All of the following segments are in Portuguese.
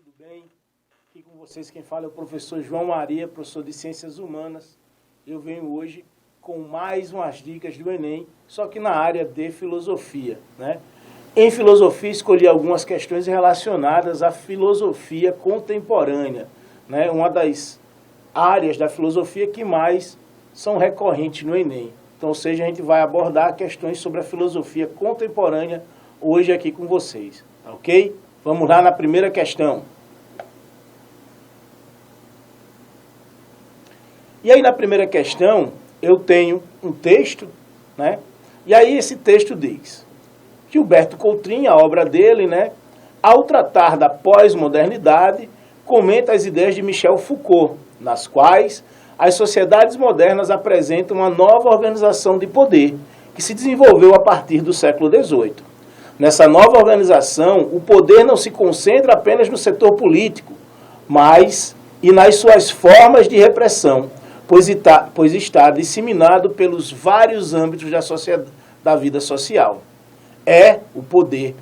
tudo bem? Aqui com vocês quem fala é o professor João Maria, professor de Ciências Humanas. Eu venho hoje com mais umas dicas do Enem, só que na área de filosofia, né? Em filosofia escolhi algumas questões relacionadas à filosofia contemporânea, né? Uma das áreas da filosofia que mais são recorrentes no Enem. Então, ou seja, a gente vai abordar questões sobre a filosofia contemporânea hoje aqui com vocês, tá ok? Vamos lá na primeira questão. E aí na primeira questão eu tenho um texto, né? E aí esse texto diz: Gilberto Coutrinho, a obra dele, né, ao tratar da pós-modernidade, comenta as ideias de Michel Foucault, nas quais as sociedades modernas apresentam uma nova organização de poder, que se desenvolveu a partir do século XVIII. Nessa nova organização, o poder não se concentra apenas no setor político, mas e nas suas formas de repressão, pois está disseminado pelos vários âmbitos da vida social. O poder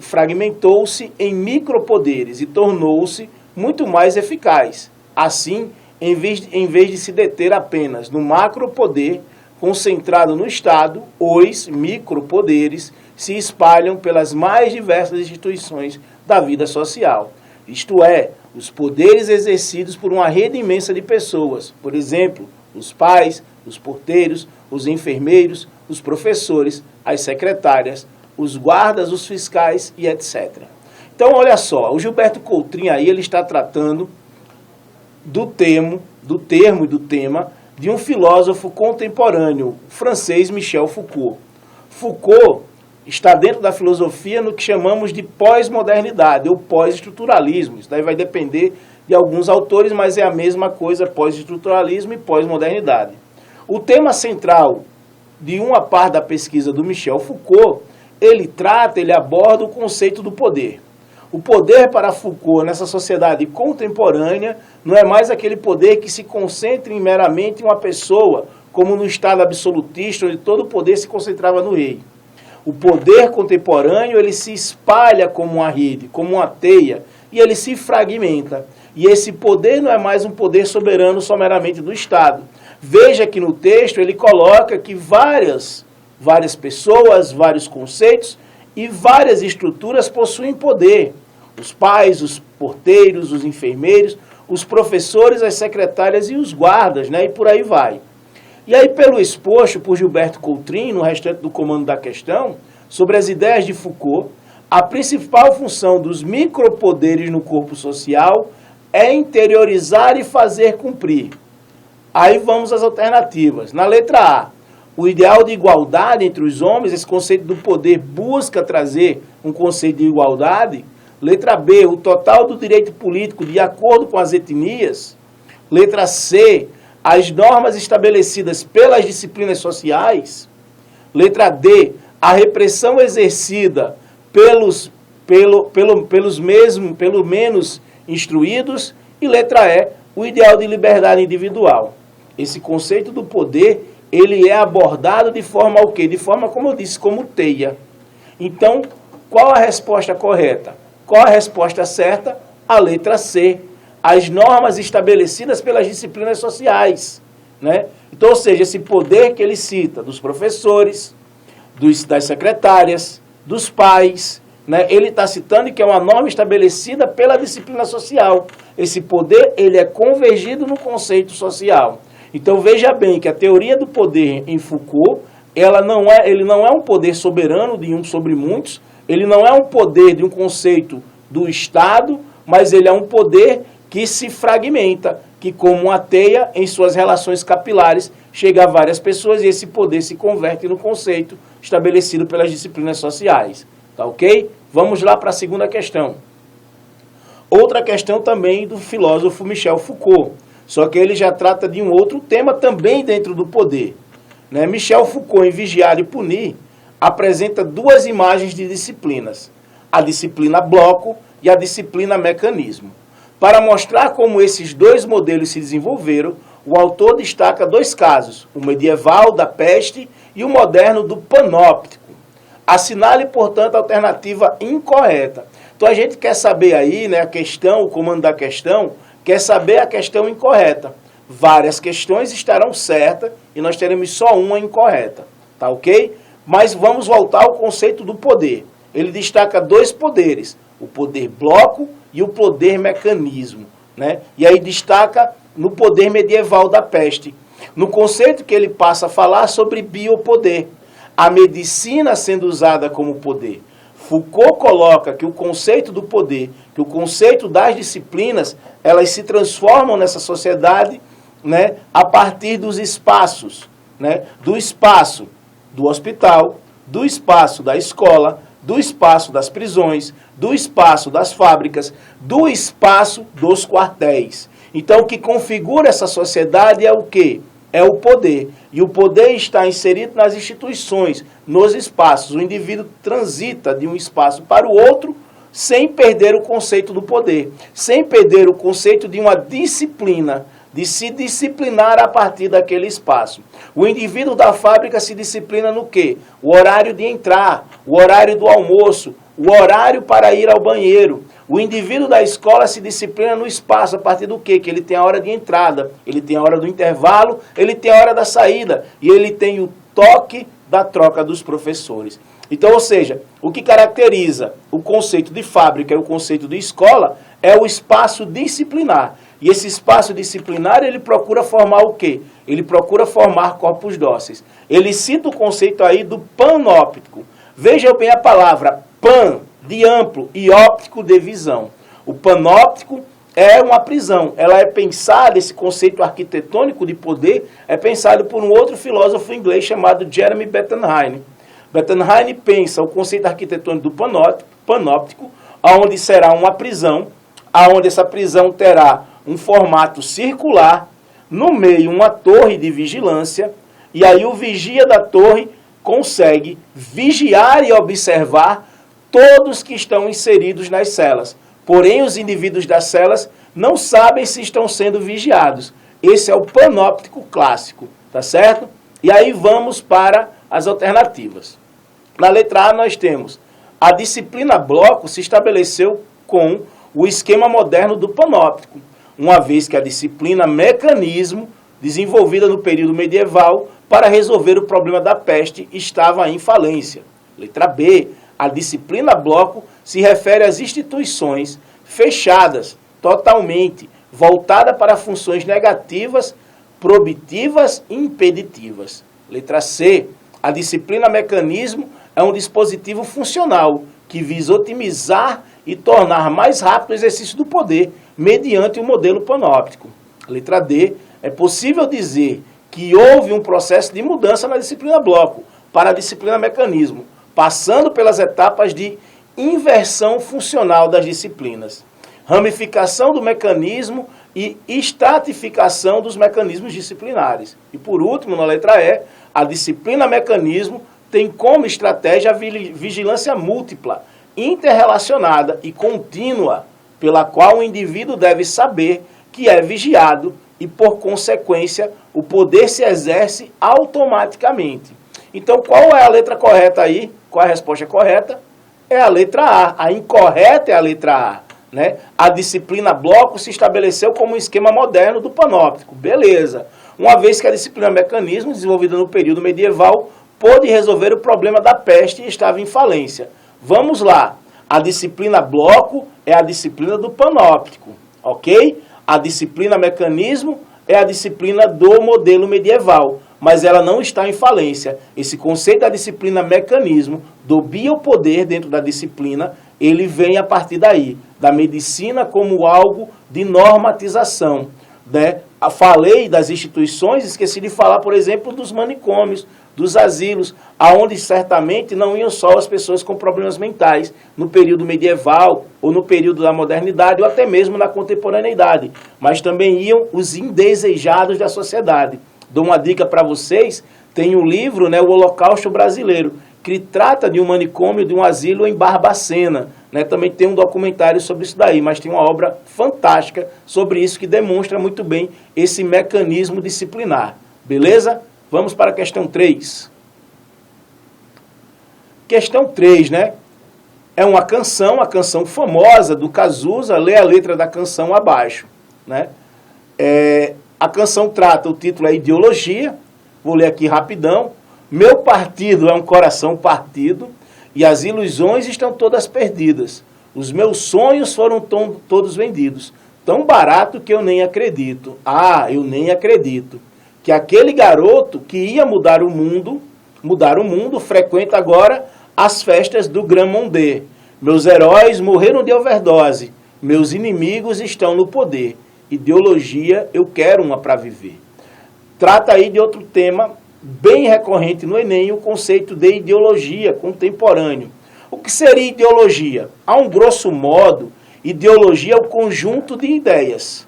fragmentou-se em micropoderes e tornou-se muito mais eficaz. Assim, em vez de se deter apenas no macropoder concentrado no Estado, os micropoderes se espalham pelas mais diversas instituições da vida social. Isto é, os poderes exercidos por uma rede imensa de pessoas, por exemplo, os pais, os porteiros, os enfermeiros, os professores, as secretárias, os guardas, os fiscais e etc. Então, olha só, o Gilberto Coutrinho aí ele está tratando do termo e do tema de um filósofo contemporâneo francês, Michel Foucault. Foucault está dentro da filosofia no que chamamos de pós-modernidade ou pós-estruturalismo. Isso daí vai depender de alguns autores, mas é a mesma coisa, pós-estruturalismo e pós-modernidade. O tema central de uma parte da pesquisa do Michel Foucault, ele aborda o conceito do poder. O poder para Foucault, nessa sociedade contemporânea, não é mais aquele poder que se concentra meramente em uma pessoa, como no Estado absolutista, onde todo o poder se concentrava no rei. O poder contemporâneo, ele se espalha como uma rede, como uma teia, e ele se fragmenta. E esse poder não é mais um poder soberano só meramente do Estado. Veja que no texto ele coloca que várias pessoas, vários conceitos e várias estruturas possuem poder. Os pais, os porteiros, os enfermeiros, os professores, as secretárias e os guardas, né? E por aí vai. E aí, pelo exposto por Gilberto Coutrinho, no restante do comando da questão, sobre as ideias de Foucault, a principal função dos micropoderes no corpo social é interiorizar e fazer cumprir. Aí vamos às alternativas. Na letra A, o ideal de igualdade entre os homens, esse conceito do poder busca trazer um conceito de igualdade. Letra B, o total do direito político de acordo com as etnias. Letra C, as normas estabelecidas pelas disciplinas sociais. Letra D, a repressão exercida pelos menos instruídos. E letra E, o ideal de liberdade individual. Esse conceito do poder, ele é abordado de forma o quê? De forma, como eu disse, como teia. Então, qual a resposta correta? Qual a resposta certa? A letra C. As normas estabelecidas pelas disciplinas sociais, né? Então, ou seja, esse poder que ele cita dos professores, das secretárias, dos pais, né? Ele está citando que é uma norma estabelecida pela disciplina social. Esse poder, ele é convergido no conceito social. Então, veja bem que a teoria do poder em Foucault, ele não é um poder soberano de um sobre muitos, ele não é um poder de um conceito do Estado, mas ele é um poder que se fragmenta, que como uma teia, em suas relações capilares, chega a várias pessoas e esse poder se converte no conceito estabelecido pelas disciplinas sociais. Tá ok? Vamos lá para a segunda questão. Outra questão também do filósofo Michel Foucault, só que ele já trata de um outro tema também dentro do poder. Né? Michel Foucault, em Vigiar e Punir, apresenta duas imagens de disciplinas, a disciplina bloco e a disciplina mecanismo. Para mostrar como esses dois modelos se desenvolveram, o autor destaca dois casos, o medieval da peste e o moderno do panóptico. Assinale, portanto, a alternativa incorreta. Então a gente quer saber aí, né, a questão, o comando da questão, quer saber a questão incorreta. Várias questões estarão certas e nós teremos só uma incorreta, tá ok? Mas vamos voltar ao conceito do poder. Ele destaca dois poderes, o poder bloco e o poder mecanismo, né? E aí destaca no poder medieval da peste. No conceito que ele passa a falar sobre biopoder, a medicina sendo usada como poder. Foucault coloca que o conceito do poder, que o conceito das disciplinas, elas se transformam nessa sociedade, né, a partir dos espaços, né, do espaço do hospital, do espaço da escola, do espaço das prisões, do espaço das fábricas, do espaço dos quartéis. Então, o que configura essa sociedade é o quê? É o poder. E o poder está inserido nas instituições, nos espaços. O indivíduo transita de um espaço para o outro sem perder o conceito do poder, sem perder o conceito de uma disciplina, de se disciplinar a partir daquele espaço. O indivíduo da fábrica se disciplina no quê? O horário de entrar, o horário do almoço, o horário para ir ao banheiro. O indivíduo da escola se disciplina no espaço, a partir do quê? Que ele tem a hora de entrada, ele tem a hora do intervalo, ele tem a hora da saída, e ele tem o toque da troca dos professores. Então, ou seja, o que caracteriza o conceito de fábrica e o conceito de escola é o espaço disciplinar. E esse espaço disciplinar, ele procura formar o quê? Ele procura formar corpos dóceis. Ele cita o conceito aí do panóptico. Veja bem a palavra pan, de amplo, e óptico, de visão. O panóptico é uma prisão. Ela é pensada, esse conceito arquitetônico de poder, é pensado por um outro filósofo inglês chamado Jeremy Bentham. Bentham pensa o conceito arquitetônico do panóptico, onde será uma prisão, onde essa prisão terá um formato circular, no meio uma torre de vigilância, e aí o vigia da torre consegue vigiar e observar todos que estão inseridos nas celas. Porém, os indivíduos das celas não sabem se estão sendo vigiados. Esse é o panóptico clássico, tá certo? E aí vamos para as alternativas. Na letra A nós temos a disciplina bloco se estabeleceu com o esquema moderno do panóptico, uma vez que a disciplina mecanismo, desenvolvida no período medieval para resolver o problema da peste, estava em falência. Letra B, a disciplina bloco se refere às instituições fechadas, totalmente, voltada para funções negativas, proibitivas e impeditivas. Letra C, a disciplina mecanismo é um dispositivo funcional que visa otimizar e tornar mais rápido o exercício do poder mediante o modelo panóptico. Letra D, é possível dizer que houve um processo de mudança na disciplina bloco para a disciplina mecanismo, passando pelas etapas de inversão funcional das disciplinas, ramificação do mecanismo e estratificação dos mecanismos disciplinares. E por último, na letra E, a disciplina mecanismo tem como estratégia a vigilância múltipla, interrelacionada e contínua, pela qual o indivíduo deve saber que é vigiado e, por consequência, o poder se exerce automaticamente. Então, qual é a letra correta aí? Qual é a resposta correta? É a letra A. A incorreta é a letra A, né? A disciplina bloco se estabeleceu como um esquema moderno do panóptico. Beleza. Uma vez que a disciplina mecanismo, desenvolvida no período medieval, pôde resolver o problema da peste e estava em falência. Vamos lá. A disciplina bloco é a disciplina do panóptico, ok? A disciplina mecanismo é a disciplina do modelo medieval, mas ela não está em falência. Esse conceito da disciplina mecanismo, do biopoder dentro da disciplina, ele vem a partir daí, da medicina como algo de normatização, né? Falei das instituições, esqueci de falar, por exemplo, dos manicômios, dos asilos, aonde certamente não iam só as pessoas com problemas mentais, no período medieval, ou no período da modernidade, ou até mesmo na contemporaneidade, mas também iam os indesejados da sociedade. Dou uma dica para vocês, tem um livro, né, o Holocausto Brasileiro, que trata de um manicômio, de um asilo em Barbacena, né? Também tem um documentário sobre isso daí, mas tem uma obra fantástica sobre isso que demonstra muito bem esse mecanismo disciplinar. Beleza? Vamos para a questão 3. Questão 3, né? é uma canção, a canção famosa do Cazuza, lê a letra da canção abaixo, né? A canção trata, o título é Ideologia, vou ler aqui rapidão. Meu partido é um coração partido e as ilusões estão todas perdidas. Os meus sonhos foram todos vendidos, tão barato que eu nem acredito. Ah, eu nem acredito que aquele garoto que ia mudar o mundo, frequenta agora as festas do Grand Monde. Meus heróis morreram de overdose, meus inimigos estão no poder. Ideologia, eu quero uma para viver. Trata aí de outro tema bem recorrente no Enem, o conceito de ideologia contemporâneo. O que seria ideologia? A um grosso modo, ideologia é o conjunto de ideias.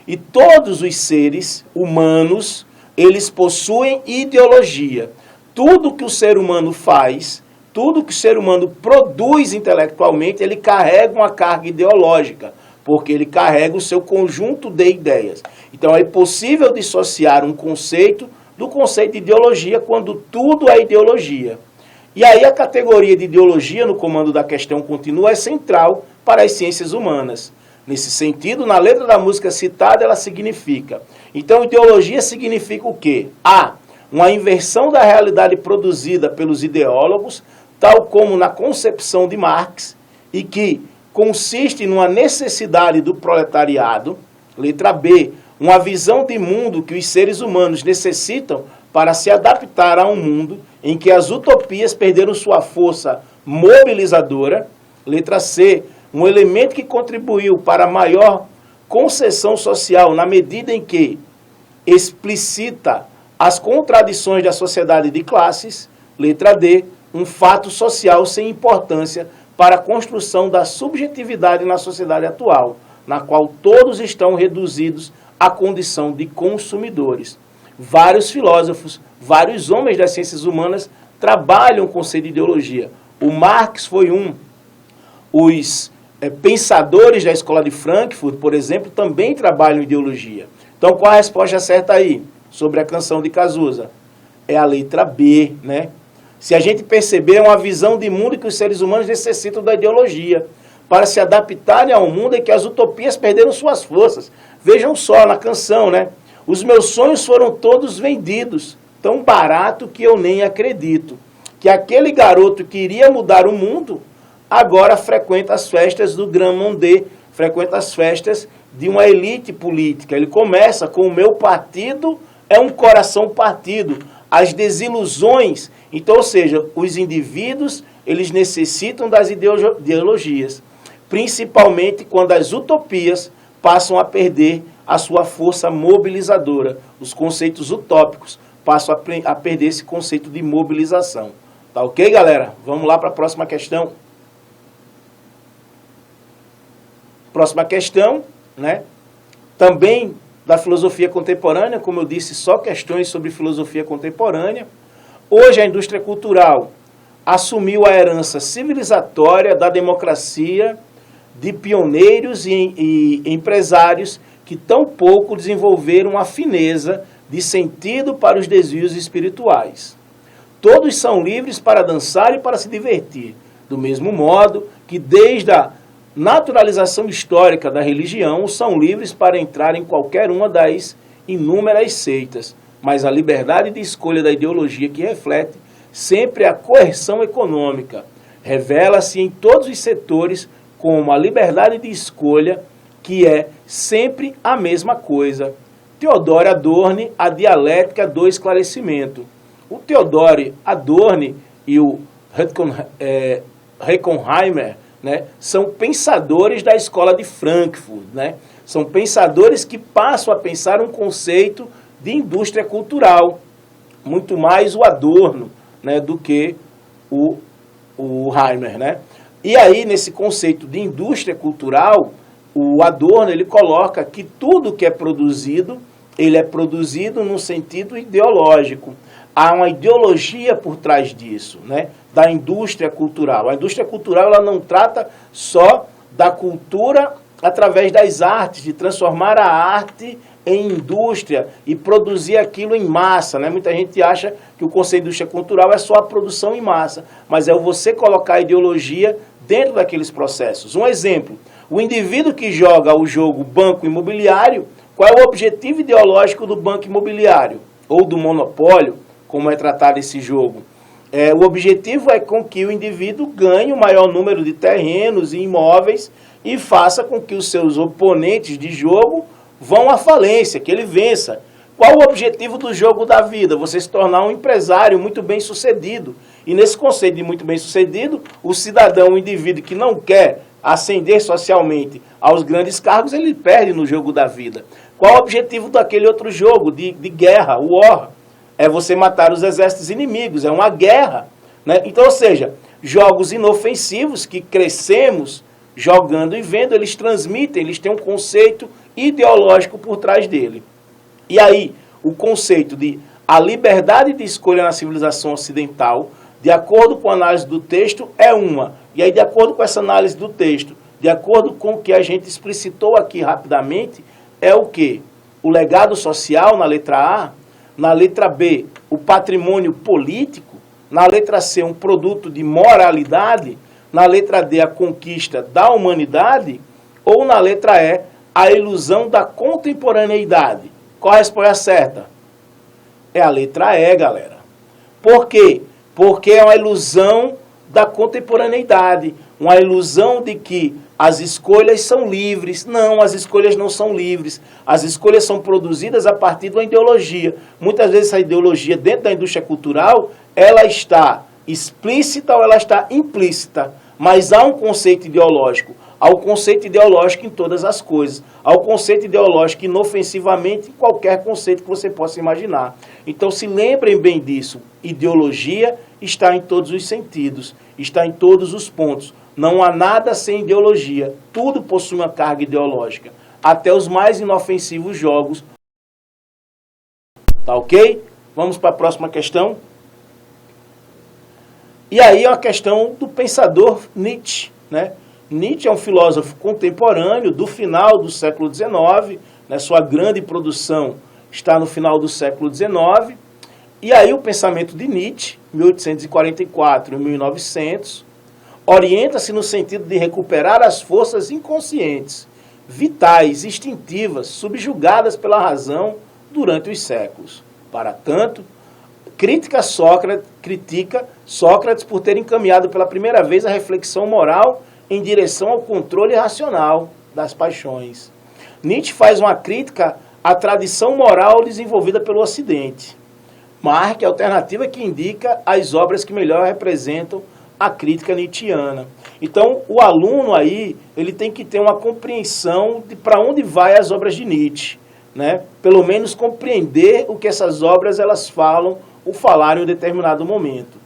E todos os seres humanos, eles possuem ideologia. Tudo que o ser humano faz, tudo que o ser humano produz intelectualmente, ele carrega uma carga ideológica, porque ele carrega o seu conjunto de ideias. Então é possível dissociar um conceito do conceito de ideologia quando tudo é ideologia. E aí a categoria de ideologia no comando da questão continua é central para as ciências humanas. Nesse sentido, na letra da música citada, ela significa. Então, ideologia significa o quê? A. Uma inversão da realidade produzida pelos ideólogos, tal como na concepção de Marx, e que consiste numa necessidade do proletariado. Letra B. Uma visão de mundo que os seres humanos necessitam para se adaptar a um mundo em que as utopias perderam sua força mobilizadora. Letra C. Um elemento que contribuiu para a maior concessão social na medida em que explicita as contradições da sociedade de classes. Letra D. Um fato social sem importância para a construção da subjetividade na sociedade atual, na qual todos estão reduzidos à condição de consumidores. Vários filósofos, vários homens das ciências humanas trabalham com o conceito de ideologia. O Marx foi um. Os pensadores da escola de Frankfurt, por exemplo, também trabalham ideologia. Então, qual a resposta certa aí sobre a canção de Cazuza? É a letra B, né? Se a gente perceber, é uma visão de mundo que os seres humanos necessitam da ideologia para se adaptarem ao mundo em que as utopias perderam suas forças. Vejam só na canção, né? Os meus sonhos foram todos vendidos, tão barato que eu nem acredito. Que aquele garoto que iria mudar o mundo, agora frequenta as festas do Grand Monde, frequenta as festas de uma elite política. Ele começa com o meu partido é um coração partido. As desilusões, então, ou seja, os indivíduos, eles necessitam das ideologias, principalmente quando as utopias passam a perder a sua força mobilizadora. Os conceitos utópicos passam a perder esse conceito de mobilização. Tá ok, galera? Vamos lá para a próxima questão. Próxima questão, né? Também da filosofia contemporânea, como eu disse, só questões sobre filosofia contemporânea. Hoje a indústria cultural assumiu a herança civilizatória da democracia, de pioneiros e empresários que tão pouco desenvolveram a fineza de sentido para os desvios espirituais. Todos são livres para dançar e para se divertir, do mesmo modo que desde a naturalização histórica da religião, são livres para entrar em qualquer uma das inúmeras seitas, mas a liberdade de escolha da ideologia que reflete sempre a coerção econômica revela-se em todos os setores como a liberdade de escolha, que é sempre a mesma coisa. Theodor Adorno, A Dialética do Esclarecimento. O Theodor Adorno e o Horkheimer, né, são pensadores da escola de Frankfurt, né? São pensadores que passam a pensar um conceito de indústria cultural, muito mais o Adorno, né, do que o Horkheimer, né? E aí, nesse conceito de indústria cultural, o Adorno ele coloca que tudo que é produzido, ele é produzido num sentido ideológico. Há uma ideologia por trás disso, né, da indústria cultural. A indústria cultural ela não trata só da cultura através das artes, de transformar a arte em indústria e produzir aquilo em massa, né? Muita gente acha que o conceito de indústria cultural é só a produção em massa, mas é você colocar a ideologia dentro daqueles processos. Um exemplo, o indivíduo que joga o jogo banco imobiliário, qual é o objetivo ideológico do banco imobiliário? Ou do monopólio, como é tratado esse jogo? O objetivo é com que o indivíduo ganhe o maior número de terrenos e imóveis e faça com que os seus oponentes de jogo vão à falência, que ele vença. Qual o objetivo do jogo da vida? Você se tornar um empresário muito bem sucedido. E nesse conceito de muito bem sucedido, o cidadão, o indivíduo que não quer ascender socialmente aos grandes cargos, ele perde no jogo da vida. Qual o objetivo daquele outro jogo de guerra, o war? É você matar os exércitos inimigos, é uma guerra, né? Então, ou seja, jogos inofensivos que crescemos jogando e vendo, eles transmitem, eles têm um conceito ideológico por trás dele. E aí, o conceito de a liberdade de escolha na civilização ocidental, de acordo com a análise do texto, é uma. E aí, de acordo com essa análise do texto, de acordo com o que a gente explicitou aqui rapidamente, é o quê? O legado social na letra A, na letra B, o patrimônio político, na letra C, um produto de moralidade, na letra D, a conquista da humanidade, ou na letra E, a ilusão da contemporaneidade. Qual a resposta certa? É a letra E, galera. Por quê? Porque é uma ilusão da contemporaneidade, uma ilusão de que as escolhas são livres. Não, as escolhas não são livres. As escolhas são produzidas a partir de uma ideologia. Muitas vezes essa ideologia dentro da indústria cultural, ela está explícita ou ela está implícita. Mas há um conceito ideológico. Há um conceito ideológico em todas as coisas. Há um conceito ideológico inofensivamente em qualquer conceito que você possa imaginar. Então se lembrem bem disso. Ideologia está em todos os sentidos. Está em todos os pontos. Não há nada sem ideologia. Tudo possui uma carga ideológica. Até os mais inofensivos jogos. Tá ok? Vamos para a próxima questão. E aí é uma questão do pensador Nietzsche, né? Nietzsche é um filósofo contemporâneo do final do século XIX, né? Sua grande produção está no final do século XIX. E aí o pensamento de Nietzsche, 1844 e 1900, orienta-se no sentido de recuperar as forças inconscientes, vitais, instintivas, subjugadas pela razão durante os séculos. Para tanto, critica Sócrates por ter encaminhado pela primeira vez a reflexão moral em direção ao controle racional das paixões. Nietzsche faz uma crítica à tradição moral desenvolvida pelo Ocidente. Marque a alternativa que indica as obras que melhor representam a crítica nietzschiana. Então, o aluno aí, ele tem que ter uma compreensão de para onde vai as obras de Nietzsche, né? Pelo menos compreender o que essas obras elas falam ou falaram em um determinado momento.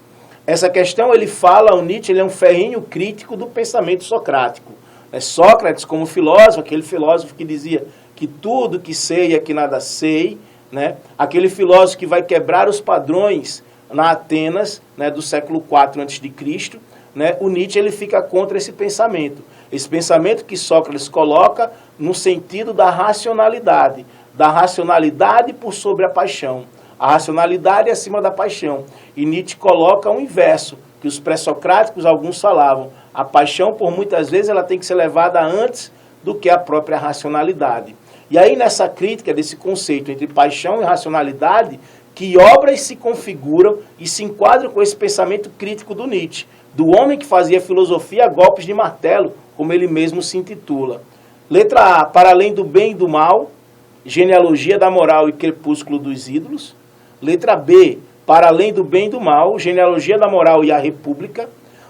Essa questão, o Nietzsche ele é um ferrenho crítico do pensamento socrático. Sócrates, como filósofo, aquele filósofo que dizia que tudo que sei é que nada sei, né? Aquele filósofo que vai quebrar os padrões na Atenas, né, do século IV a.C., né? O Nietzsche ele fica contra esse pensamento que Sócrates coloca no sentido da racionalidade por sobre a paixão. A racionalidade acima da paixão. E Nietzsche coloca o inverso, que os pré-socráticos, alguns falavam, a paixão, por muitas vezes, ela tem que ser levada antes do que a própria racionalidade. E aí, nessa crítica desse conceito entre paixão e racionalidade, que obras se configuram e se enquadram com esse pensamento crítico do Nietzsche, do homem que fazia filosofia a golpes de martelo, como ele mesmo se intitula. Letra A, para além do bem e do mal, genealogia da moral e crepúsculo dos ídolos. Letra B, para além do bem e do mal, genealogia da moral e a república.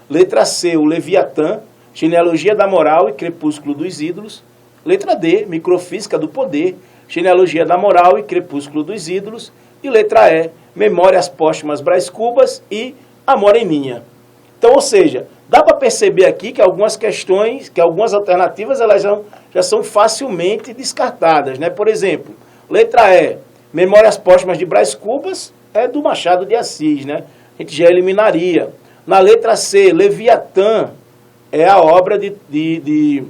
Letra C, o Leviatã, genealogia da moral e crepúsculo dos ídolos. Letra D, microfísica do poder, genealogia da moral e crepúsculo dos ídolos. E letra E, memórias póstumas Brás Cubas e Amor em Minha. Então, ou seja, dá para perceber aqui que algumas questões, que algumas alternativas, elas já são facilmente descartadas, né? Por exemplo, letra E, memórias póstumas de Brás Cubas, é do Machado de Assis, né? A gente já eliminaria. Na letra C, Leviatã, é a obra de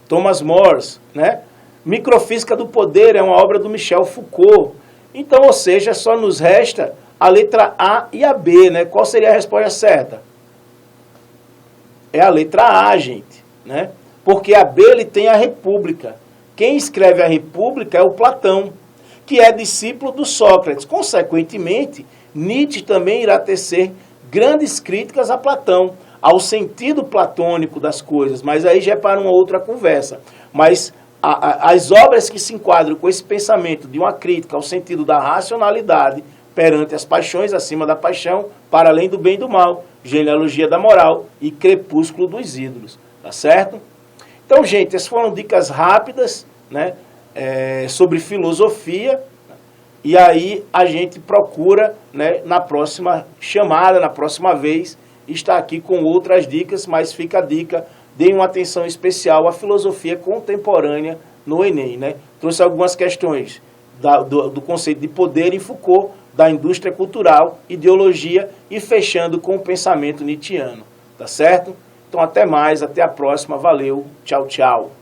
Thomas More, né? Microfísica do Poder é uma obra do Michel Foucault. Então, ou seja, só nos resta a letra A e a B, né? Qual seria a resposta certa? é a letra A, gente, né? Porque a B ele tem a República. Quem escreve a República é o Platão, que é discípulo do Sócrates. Consequentemente, Nietzsche também irá tecer grandes críticas a Platão, ao sentido platônico das coisas, mas aí já é para uma outra conversa. Mas as obras que se enquadram com esse pensamento de uma crítica ao sentido da racionalidade perante as paixões, acima da paixão, para além do bem e do mal, genealogia da moral e crepúsculo dos ídolos, tá certo? Então, gente, essas foram dicas rápidas, né, sobre filosofia, e aí a gente procura, né, na próxima chamada, na próxima vez, estar aqui com outras dicas, mas fica a dica, deem uma atenção especial à filosofia contemporânea no Enem, né? Trouxe algumas questões do conceito de poder em Foucault, da indústria cultural, ideologia e fechando com o pensamento nietzschiano, tá certo? Então até mais, até a próxima, valeu, tchau, tchau.